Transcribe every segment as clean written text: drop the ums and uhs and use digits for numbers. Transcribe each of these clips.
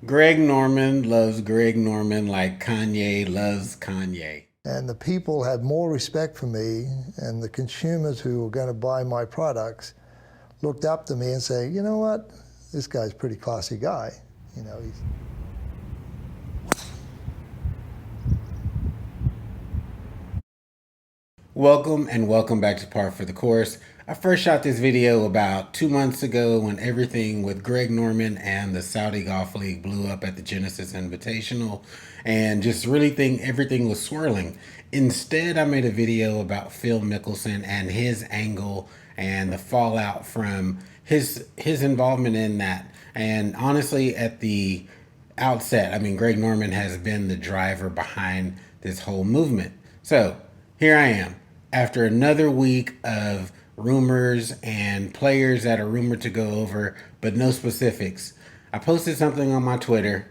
Greg Norman loves Greg Norman like Kanye loves Kanye. And the people had more respect for me, and the consumers who were going to buy my products looked up to me and say, you know what, this guy's a pretty classy guy. You know, he's Welcome and welcome back to Par for the Course. I first shot this video about 2 months ago when everything with Greg Norman and the Saudi Golf League blew up at the Genesis Invitational and just really think everything was swirling. Instead, I made a video about Phil Mickelson and his angle and the fallout from his involvement in that. And honestly, at the outset, I mean, Greg Norman has been the driver behind this whole movement. So here I am after another week of rumors and players that are rumored to go over, but no specifics. I posted something on my Twitter.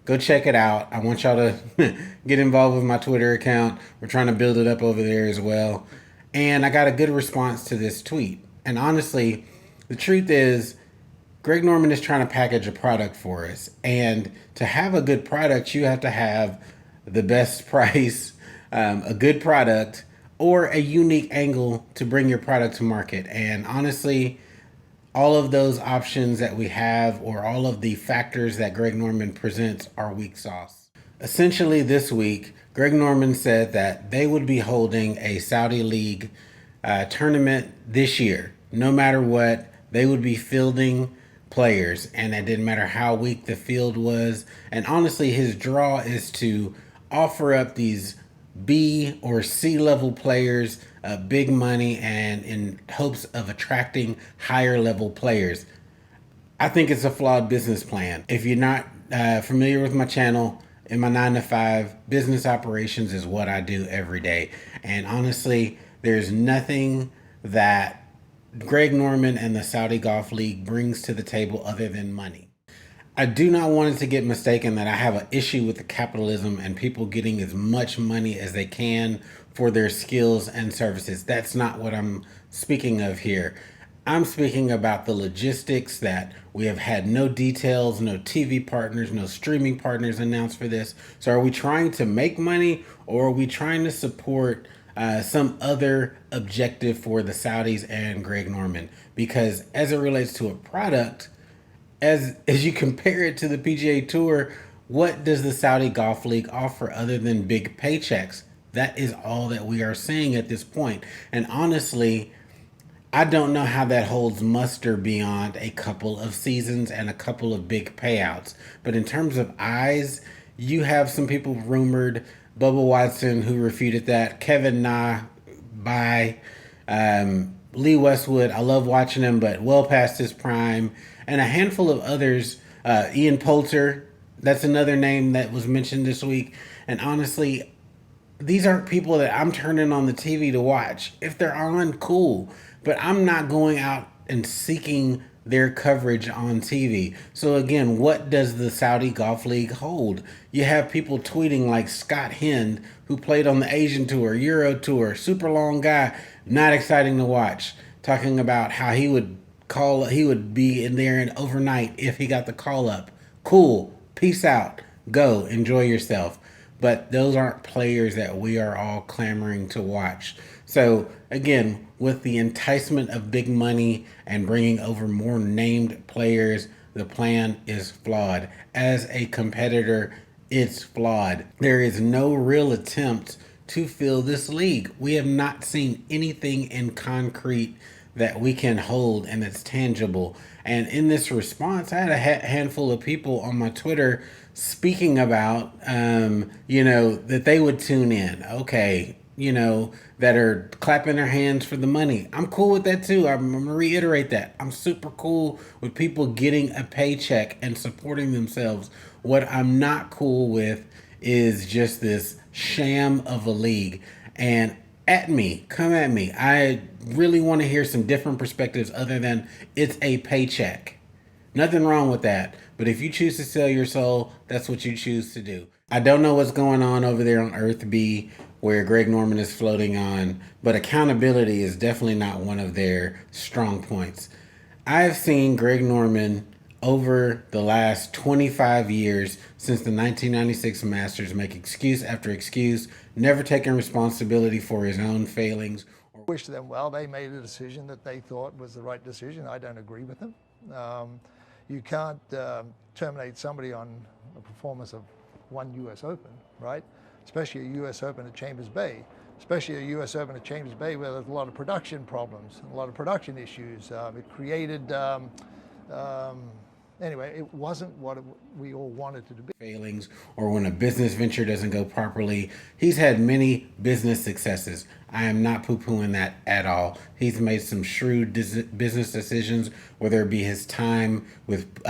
Go check it out. I want y'all to get involved with my Twitter account. We're trying to build it up over there as well. And I got a good response to this tweet. And honestly, the truth is, Greg Norman is trying to package a product for us. And to have a good product, you have to have the best price, a good product, or a unique angle to bring your product to market. And honestly, all of those options that we have, or all of the factors that Greg Norman presents, are weak sauce. Essentially, this week, Greg Norman said that they would be holding a Saudi League tournament this year. No matter what, they would be fielding players, and it didn't matter how weak the field was. And honestly, his draw is to offer up these B or C level players big money, and in hopes of attracting higher level players. I think it's a flawed business plan. If you're not familiar with my channel, in my 9 to 5, business operations is what I do every day. And honestly, there's nothing that Greg Norman and the Saudi Golf League brings to the table other than money. I do not want it to get mistaken that I have an issue with the capitalism and people getting as much money as they can for their skills and services. That's not what I'm speaking of here. I'm speaking about the logistics that we have had no details, no TV partners, no streaming partners announced for this. So are we trying to make money, or are we trying to support some other objective for the Saudis and Greg Norman? Because as it relates to a product, as you compare it to the PGA Tour, what does the Saudi Golf League offer other than big paychecks? That is all that we are seeing at this point. And honestly, I don't know how that holds muster beyond a couple of seasons and a couple of big payouts. But in terms of eyes, you have some people rumored, Bubba Watson, who refuted that, Kevin Na, bye, Lee Westwood, I love watching him, but well past his prime, and a handful of others. Ian Poulter, that's another name that was mentioned this week. And honestly, these aren't people that I'm turning on the TV to watch. If they're on, cool. But I'm not going out and seeking their coverage on TV. So again, what does the Saudi Golf League hold? You have people tweeting like Scott Hind, who played on the Asian Tour, Euro Tour, super long guy, not exciting to watch, talking about how he would be in there and overnight if he got the call up. Cool. Peace out. Go. Enjoy yourself. But those aren't players that we are all clamoring to watch. So again, with the enticement of big money and bringing over more named players, the plan is flawed. As a competitor, it's flawed. There is no real attempt to fill this league. We have not seen anything in concrete that we can hold and that's tangible. And in this response, I had a handful of people on my Twitter speaking about, that they would tune in. Okay, that are clapping their hands for the money. I'm cool with that too. I'm going to reiterate that. I'm super cool with people getting a paycheck and supporting themselves. What I'm not cool with is just this sham of a league. And come at me. I really want to hear some different perspectives other than it's a paycheck. Nothing wrong with that. But if you choose to sell your soul, that's what you choose to do. I don't know what's going on over there on Earth B, where Greg Norman is floating on, but accountability is definitely not one of their strong points. I've seen Greg Norman over the last 25 years since the 1996 Masters make excuse after excuse, never taking responsibility for his own failings. Wish them well. They made a decision that they thought was the right decision. I don't agree with them. You can't terminate somebody on a performance of one U.S. Open, right? Especially a U.S. Open at Chambers Bay. Especially a U.S. Open at Chambers Bay where there's a lot of production problems, a lot of production issues. It created, anyway, it wasn't what we all wanted it to be. Failings, or when a business venture doesn't go properly. He's had many business successes. I am not poo-pooing that at all. He's made some shrewd business decisions, whether it be his time with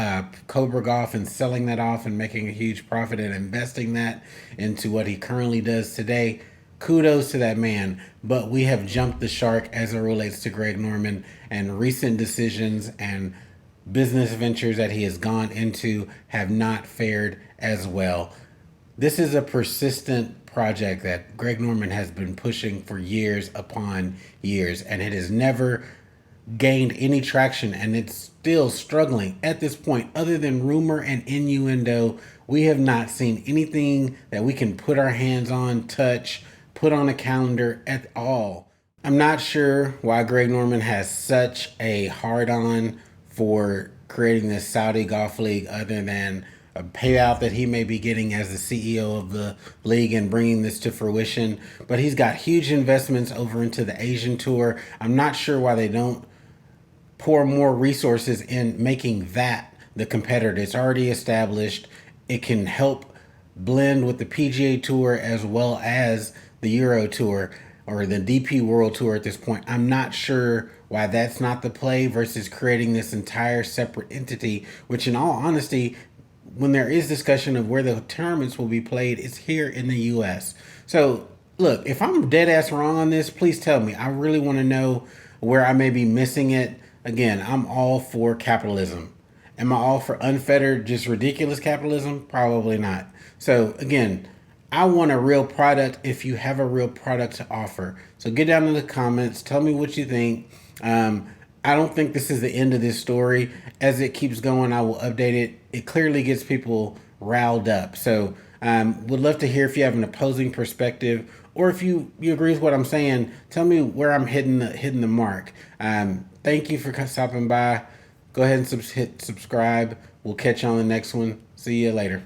Cobra Golf and selling that off and making a huge profit and investing that into what he currently does today. Kudos to that man, but we have jumped the shark as it relates to Greg Norman and recent decisions and business ventures that he has gone into have not fared as well. This is a persistent project that Greg Norman has been pushing for years upon years, and it has never gained any traction, and it's still struggling at this point. Other than rumor and innuendo, we have not seen anything that we can put our hands on, touch, put on a calendar at all. I'm not sure why Greg Norman has such a hard-on for creating this Saudi Golf League, other than a payout that he may be getting as the CEO of the league and bringing this to fruition. But he's got huge investments over into the Asian Tour. I'm not sure why they don't pour more resources in making that the competitor. It's already established. It can help blend with the PGA Tour as well as the Euro Tour or the DP World Tour at this point. I'm not sure why that's not the play versus creating this entire separate entity, which in all honesty, when there is discussion of where the tournaments will be played, it's here in the U.S. So look, if I'm dead ass wrong on this, please tell me. I really want to know where I may be missing it. Again, I'm all for capitalism. Am I all for unfettered, just ridiculous capitalism? Probably not. So again, I want a real product if you have a real product to offer. So get down in the comments. Tell me what you think. I don't think this is the end of this story. As it keeps going, I will update it. It clearly gets people riled up. So would love to hear if you have an opposing perspective, or if you agree with what I'm saying. Tell me where I'm hitting the mark. Thank you for stopping by. Go ahead and hit subscribe. We'll catch you on the next one. See you later.